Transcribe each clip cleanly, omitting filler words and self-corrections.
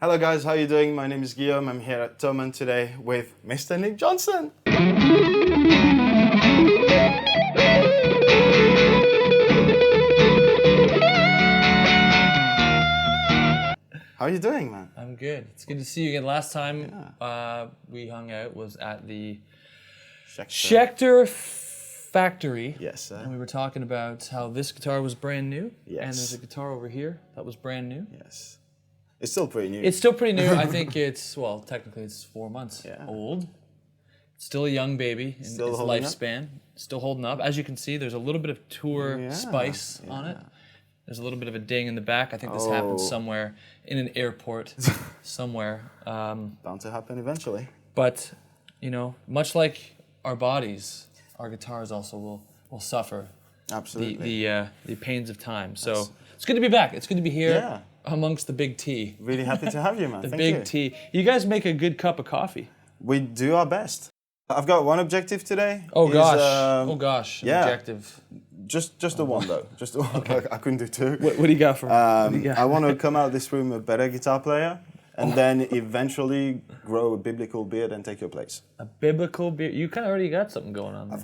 Hello guys, how are you doing? My name is Guillaume. I'm here at Thomann today with Mr. Nick Johnston. How are you doing, man? I'm good. It's good to see you again. Last time we hung out was at the Schecter factory. Yes, sir. And we were talking about how this guitar was brand new. Yes. And there's a guitar over here that was brand new. Yes. It's still pretty new. It's still pretty new. I think it's, well, technically it's 4 months old. It's still a young baby in its lifespan. Still holding up. As you can see, there's a little bit of tour spice on it. There's a little bit of a ding in the back. I think this happened somewhere in an airport somewhere. Bound to happen eventually. But, you know, much like our bodies, our guitars also will suffer the pains of time. So it's good to be back. It's good to be here amongst the big T. Really happy to have you, man. The Thank big you. T. You guys make a good cup of coffee. We do our best. I've got one objective today. Oh gosh. Yeah. Objective. Just the one though. Just the one. Okay. I couldn't do two. What do you got for me? I want to come out this room a better guitar player, and then eventually grow a biblical beard and take your place. A biblical beard. You kind of already got something going on there.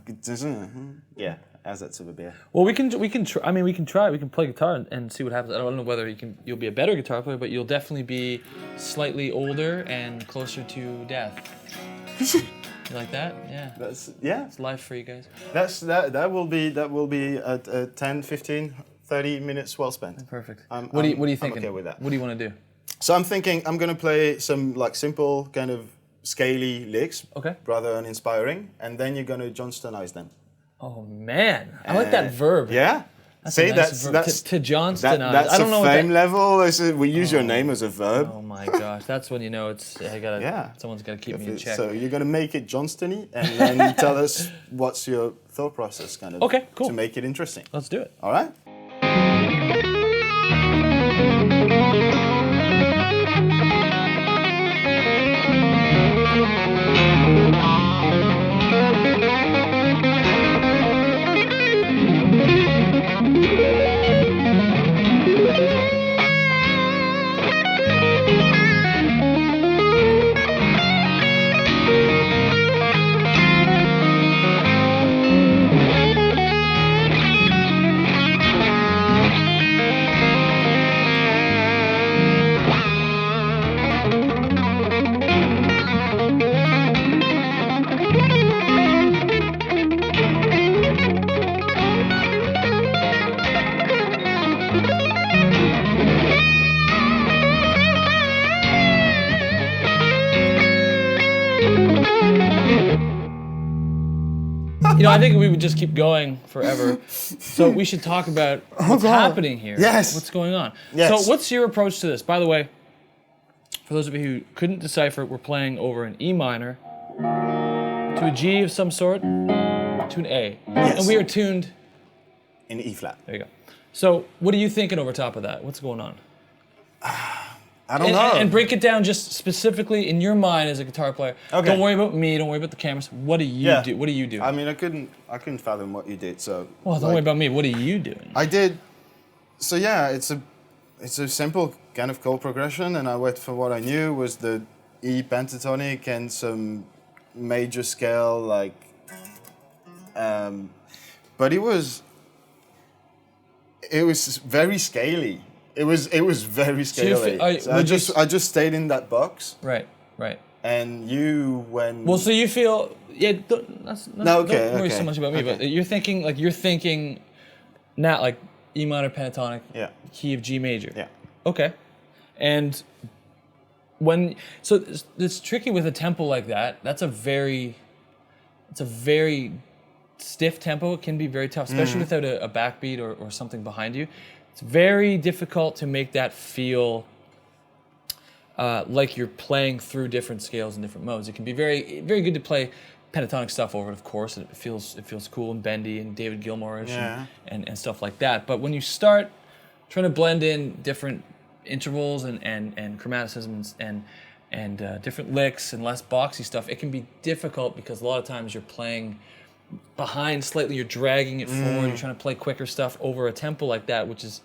Yeah, as that's of a beer. Well, we can try. I mean, we can try. We can play guitar and see what happens. I don't know whether you'll be a better guitar player, but you'll definitely be slightly older and closer to death. You like that? Yeah. It's life for you guys. That will be 10, 15, 30 minutes well spent. Perfect. What are you thinking? I'm okay with that. What do you want to do? So I'm thinking I'm gonna play some like simple kind of scaly licks, rather uninspiring, and then you're gonna Johnstonize them. Oh man, I like that verb. Yeah. See, that's to Johnston. That's I don't know a fame level. We use your name as a verb. Oh my gosh, that's when you know it's. Someone's gotta keep me in check. So you're gonna make it Johnston-y, and then tell us what's your thought process, kind of. Okay, cool. To make it interesting. Let's do it. All right. You know, I think we would just keep going forever. So we should talk about what's happening here. Yes. What's going on. Yes. So what's your approach to this? By the way, for those of you who couldn't decipher, we're playing over an E minor to a G of some sort to an A. Yes. And we are tuned in E flat. There you go. So what are you thinking over top of that? What's going on? I don't know. And break it down just specifically in your mind as a guitar player. Okay. Don't worry about me. Don't worry about the cameras. What do you do? What are you doing? I mean, I couldn't fathom what you did. So. Well, don't worry about me. What are you doing? I did. So yeah, it's a simple kind of chord progression, and I went for what I knew was the E pentatonic and some major scale like. But it was very scaly. It was very scaly. So I just stayed in that box. Right. And you when. Well, so you feel don't worry so much about me, but you're thinking now like E minor pentatonic, key of G major. Yeah. Okay. And it's tricky with a tempo like that. It's a very stiff tempo. It can be very tough, especially without a backbeat or something behind you. It's very difficult to make that feel like you're playing through different scales and different modes. It can be very, very good to play pentatonic stuff over it, of course, and it feels cool and bendy and David Gilmour-ish and stuff like that. But when you start trying to blend in different intervals and chromaticisms and different licks and less boxy stuff, it can be difficult because a lot of times you're playing behind slightly, you're dragging it forward, you're trying to play quicker stuff over a tempo like that, which is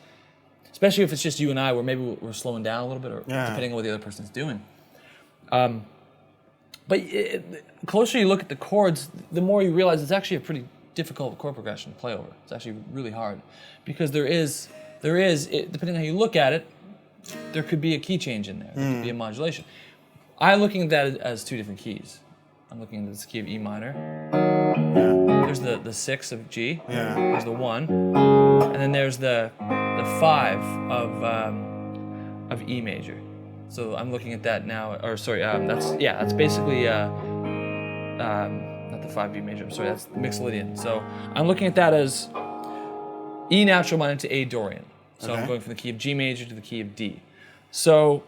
especially if it's just you and I, where maybe we're slowing down a little bit, or depending on what the other person's doing. But the closer you look at the chords, the more you realize it's actually a pretty difficult chord progression to play over. It's actually really hard, because there is, depending on how you look at it, there could be a key change in there. There could be a modulation. I'm looking at that as two different keys. I'm looking at this key of E minor. There's the 6 of G. There's the 1, and then there's the 5 of E major. So I'm looking at that now. Or sorry, that's basically not the 5 B major. I'm sorry, that's Mixolydian. So I'm looking at that as E natural minor to A Dorian. So I'm going from the key of G major to the key of D. So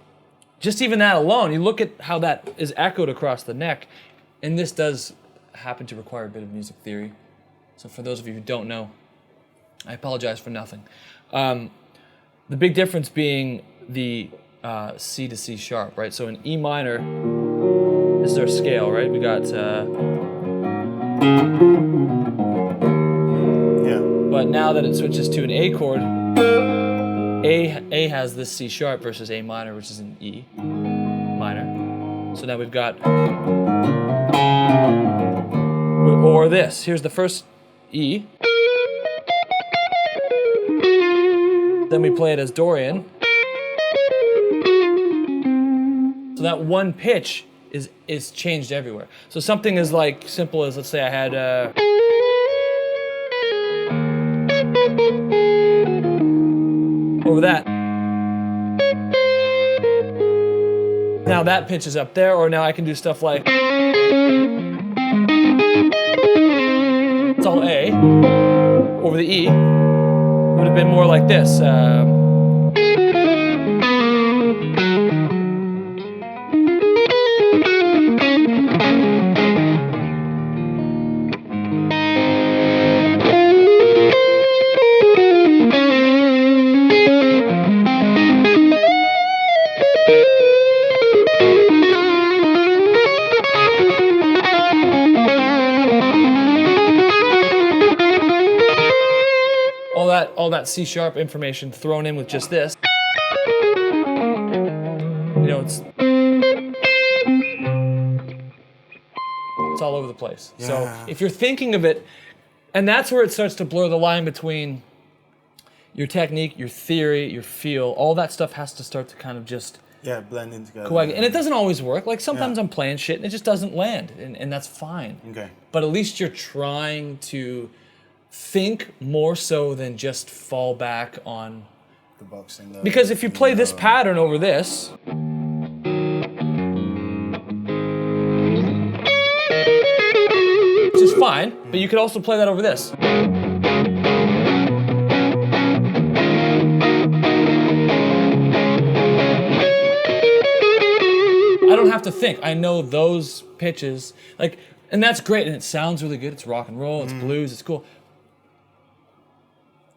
just even that alone, you look at how that is echoed across the neck, and this does happen to require a bit of music theory. So for those of you who don't know, I apologize for nothing. The big difference being the C to C sharp, right? So in E minor, this is our scale, right? We got, but now that it switches to an A chord, A has this C sharp versus A minor, which is an E minor. So now we've got, or this. Here's the first E. Then we play it as Dorian. So that one pitch is changed everywhere. So something as like simple as, let's say I had over that. Now that pitch is up there, or now I can do stuff like, it's all A, over the E, would have been more like this. All that C sharp information thrown in with just this. You know, it's all over the place. Yeah. So if you're thinking of it, and that's where it starts to blur the line between your technique, your theory, your feel, all that stuff has to start to kind of just blend in together. Coagulate. And it doesn't always work. Like sometimes I'm playing shit and it just doesn't land, and that's fine. Okay. But at least you're trying to think more so than just fall back on the boxing. Because if you play this pattern over this, which is fine, but you could also play that over this. I don't have to think. I know those pitches, like, and that's great, and it sounds really good. It's rock and roll, it's blues, it's cool.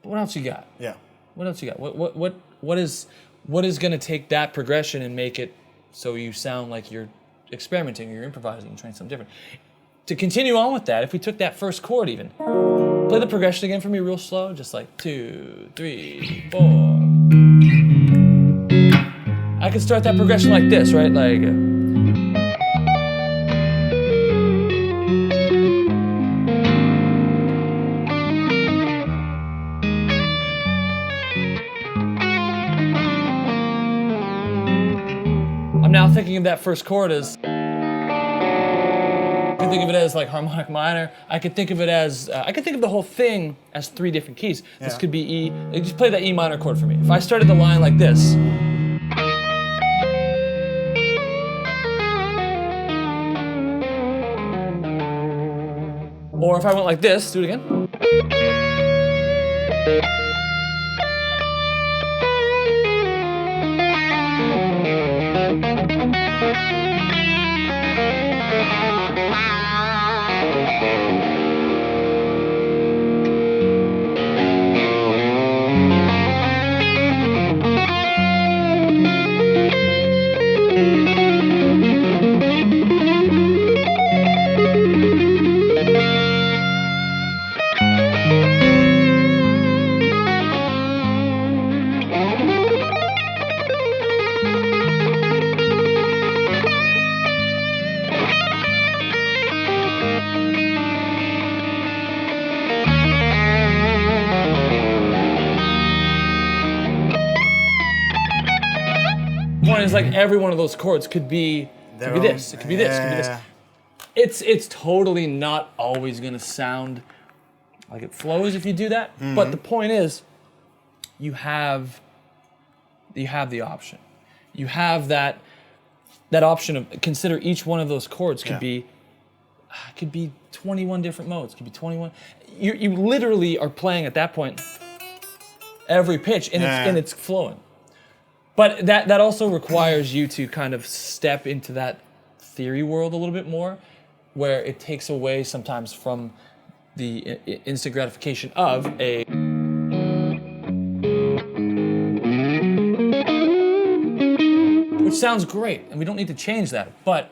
What else you got? Yeah. What else you got? What is going to take that progression and make it so you sound like you're experimenting, or you're improvising, you're trying something different? To continue on with that, if we took that first chord even, play the progression again for me real slow, just like 2, 3, 4. I could start that progression like this, right? Like. I'm now thinking of that first chord as, I can think of it as like harmonic minor. I could think of it as, I could think of the whole thing as 3 different keys. This could be E, just play that E minor chord for me. If I started the line like this, or if I went like this, do it again. point is like every one of those chords could be this, it could be this, it could be this. It's totally not always gonna sound like it flows if you do that. But the point is, you have the option. You have that option of consider each one of those chords could be 21 different modes. Could be 21. You literally are playing at that point every pitch and it's flowing. But that also requires you to kind of step into that theory world a little bit more, where it takes away sometimes from the instant gratification of a which sounds great, and we don't need to change that. But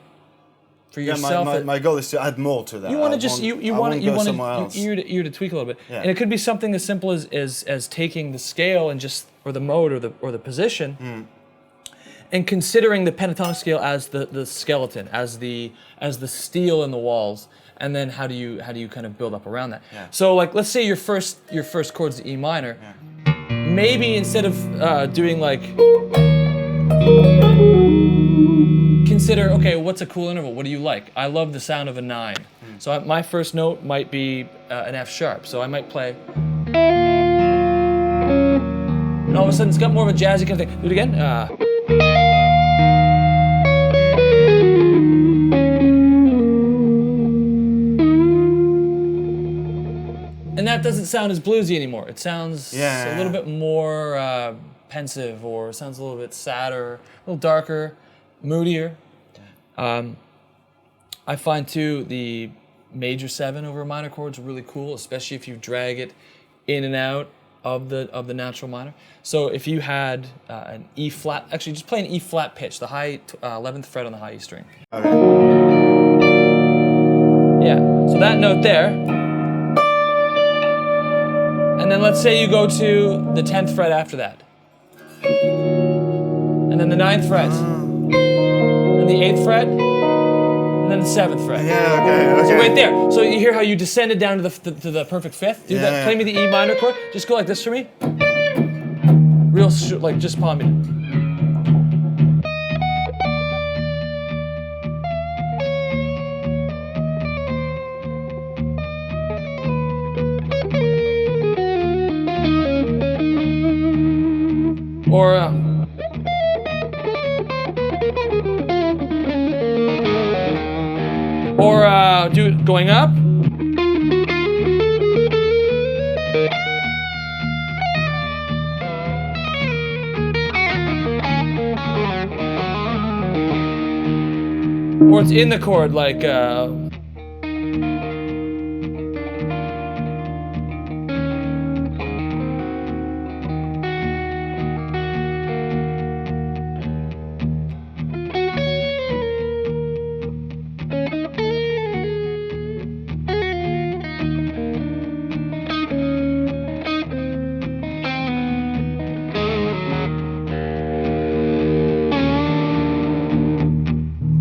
for yourself, my goal is to add more to that. You want to just you want your ear to tweak a little bit, and it could be something as simple as taking the scale and just or the mode or the position, and considering the pentatonic scale as the skeleton, as the steel in the walls, and then how do you kind of build up around that? Yeah. So like let's say your first chord's the E minor, maybe instead of doing like. Consider, okay, what's a cool interval? What do you like? I love the sound of a 9. So my first note might be an F sharp. So I might play. And all of a sudden it's got more of a jazzy kind of thing. Do it again. And that doesn't sound as bluesy anymore. It sounds a little bit more pensive, or sounds a little bit sadder, a little darker, moodier. I find too the major 7 over a minor chord is really cool, especially if you drag it in and out of the natural minor. So if you had an E flat, actually just play an E flat pitch, the high 11th fret on the high E string. Okay. Yeah. So that note there, and then let's say you go to the 10th fret after that, and then the 9th fret. The 8th fret, and then the 7th fret. Yeah, okay. So right there. So you hear how you descended down to the perfect 5th? Do that. Play me the E minor chord. Just go like this for me. Real like just palm it. Or do it going up. Or it's in the chord like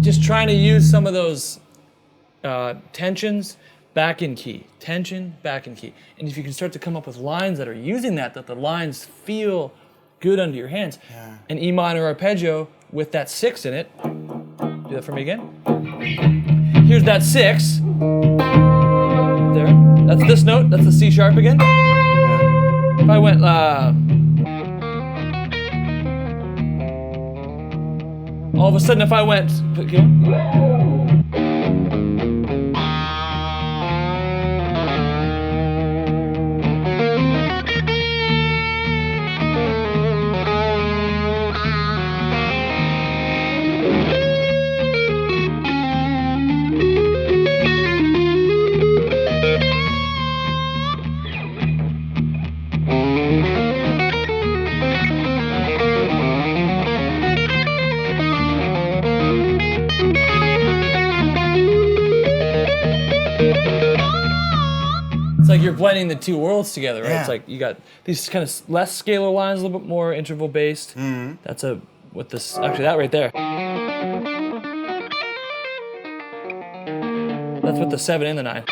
just trying to use some of those tensions back in key. Tension, back in key. And if you can start to come up with lines that are using that the lines feel good under your hands. Yeah. An E minor arpeggio with that 6 in it. Do that for me again. Here's that 6. There. That's this note. That's the C sharp again. Yeah. If I went all of a sudden, if I went, it's like you're blending the two worlds together, right? Yeah. It's like you got these kind of less scalar lines, a little bit more interval based. Mm-hmm. That's with this, actually that right there. That's with the 7 and the 9.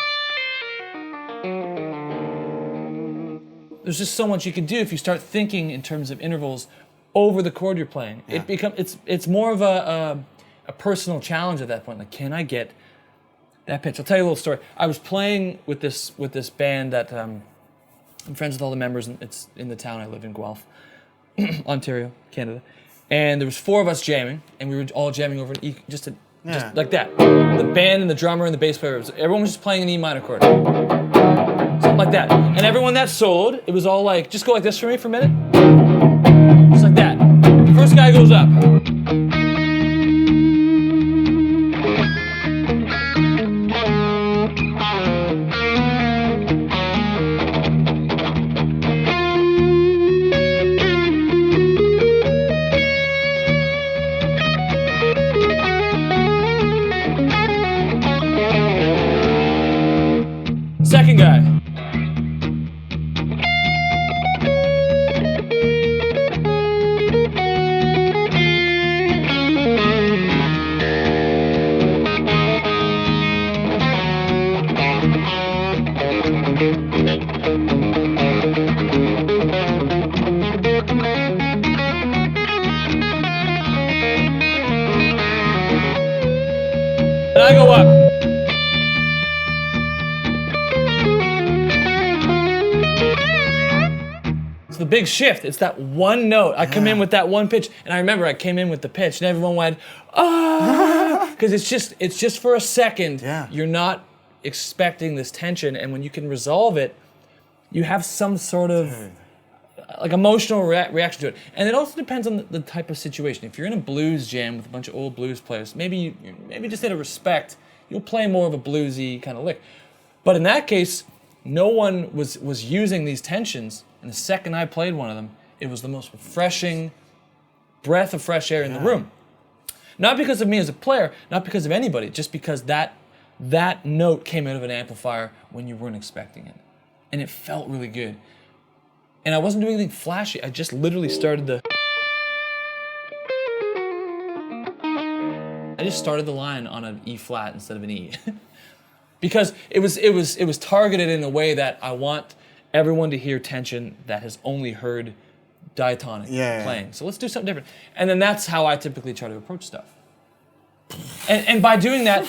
There's just so much you can do if you start thinking in terms of intervals over the chord you're playing. It's more of a personal challenge at that point. Like, can I get that pitch? I'll tell you a little story. I was playing with this band that I'm friends with all the members. And it's in the town I live in, Guelph, Ontario, Canada. And there was 4 of us jamming, and we were all jamming over an E, just like that. The band and the drummer and the bass player, everyone was just playing an E minor chord. Something like that. And everyone that soloed, it was all like, just go like this for me for a minute. Just like that. The first guy goes up. Second guy. And I go up. It's the big shift. It's that one note. I come in with that one pitch, and I remember I came in with the pitch, and everyone went, ah, because it's just for a second. Yeah. You're not expecting this tension, and when you can resolve it, you have some sort of like emotional reaction to it. And it also depends on the type of situation. If you're in a blues jam with a bunch of old blues players, maybe just out of respect, you'll play more of a bluesy kind of lick. But in that case, no one was using these tensions, and the second I played one of them, it was the most refreshing breath of fresh air in the room. Not because of me as a player, not because of anybody, just because that note came out of an amplifier when you weren't expecting it. And it felt really good. And I wasn't doing anything flashy, I just literally started the line on an E flat instead of an E. Because it was targeted in a way that I want everyone to hear tension that has only heard diatonic playing. So let's do something different. And then that's how I typically try to approach stuff. And by doing that,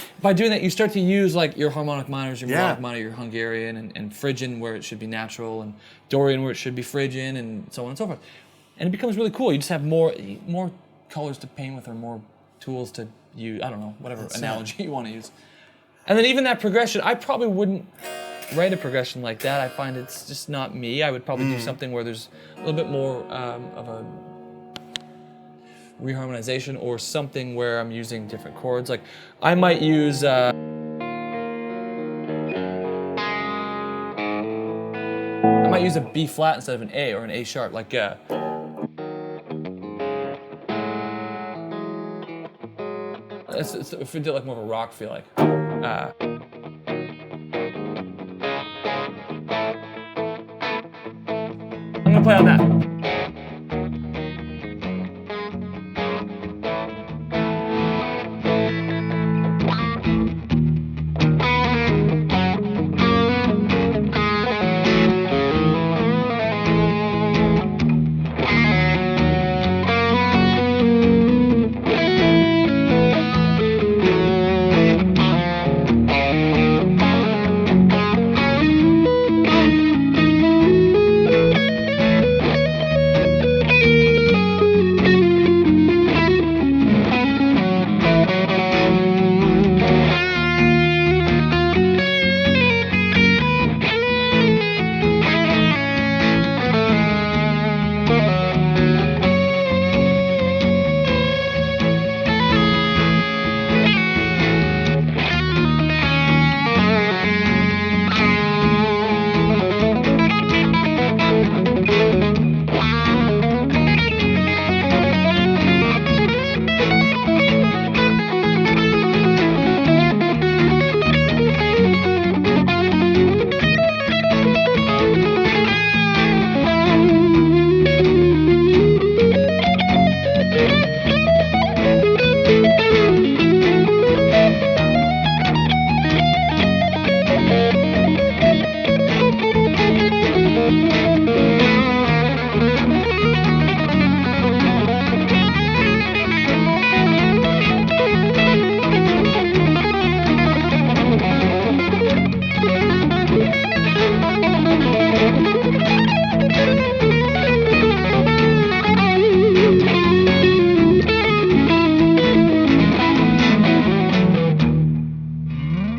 you start to use like your harmonic minors, your melodic minor, your Hungarian, and Phrygian where it should be natural, and Dorian where it should be Phrygian, and so on and so forth. And it becomes really cool. You just have more colors to paint with, or more tools to use. I don't know, whatever analogy you want to use. And then even that progression, I probably wouldn't write a progression like that. I find it's just not me. I would probably do something where there's a little bit more of a reharmonization, or something where I'm using different chords. Like I might use I might use a B flat instead of an A, or an A sharp. Like if we did like more of a rock feel, like I'm gonna play on that.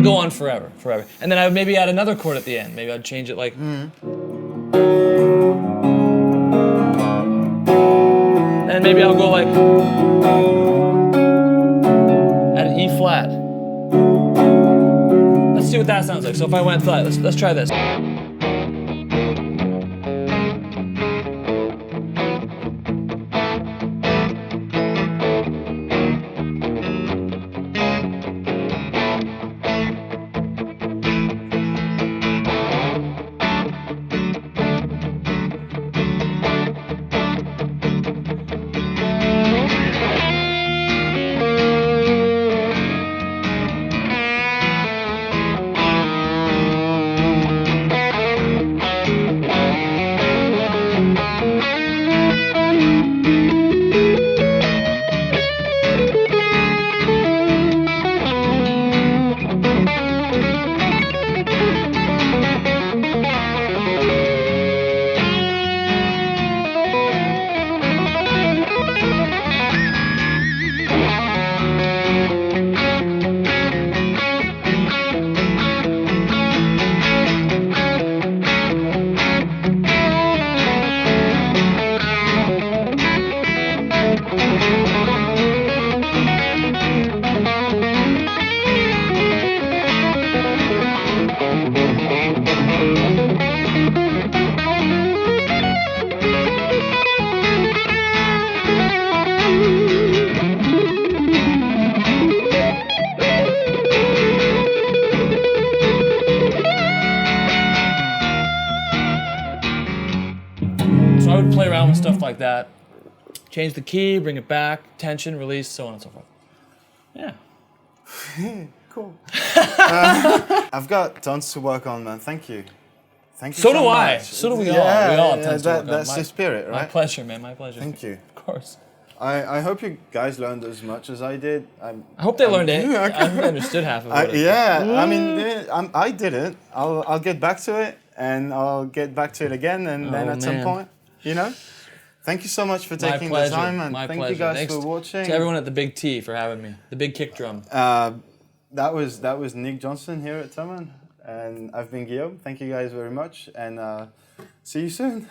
go on forever. And then I would maybe add another chord at the end. Maybe I'd change it like. And maybe I'll go like. At an E flat. Let's see what that sounds like. So if I went flat, let's try this. So I would play around with stuff like that. Change the key, bring it back, tension, release, so on and so forth. Yeah. Cool. I've got tons to work on, man. Thank you. Thank you so do I. much. So do we all. Yeah, We all have tons to work on. that's the spirit, right? My pleasure, man. My pleasure. Thank you. Of course. I hope you guys learned as much as I did. I hope they learned it. I hope they understood half of it. I mean, I didn't. I'll get back to it, and I'll get back to it again, and then at some point, you know. Thank you so much for taking the time, and thank you guys Thanks for watching. to everyone at the Big T for having me. The big kick drum. That was Nick Johnston here at Thomann, and I've been Guillaume. Thank you guys very much, and see you soon.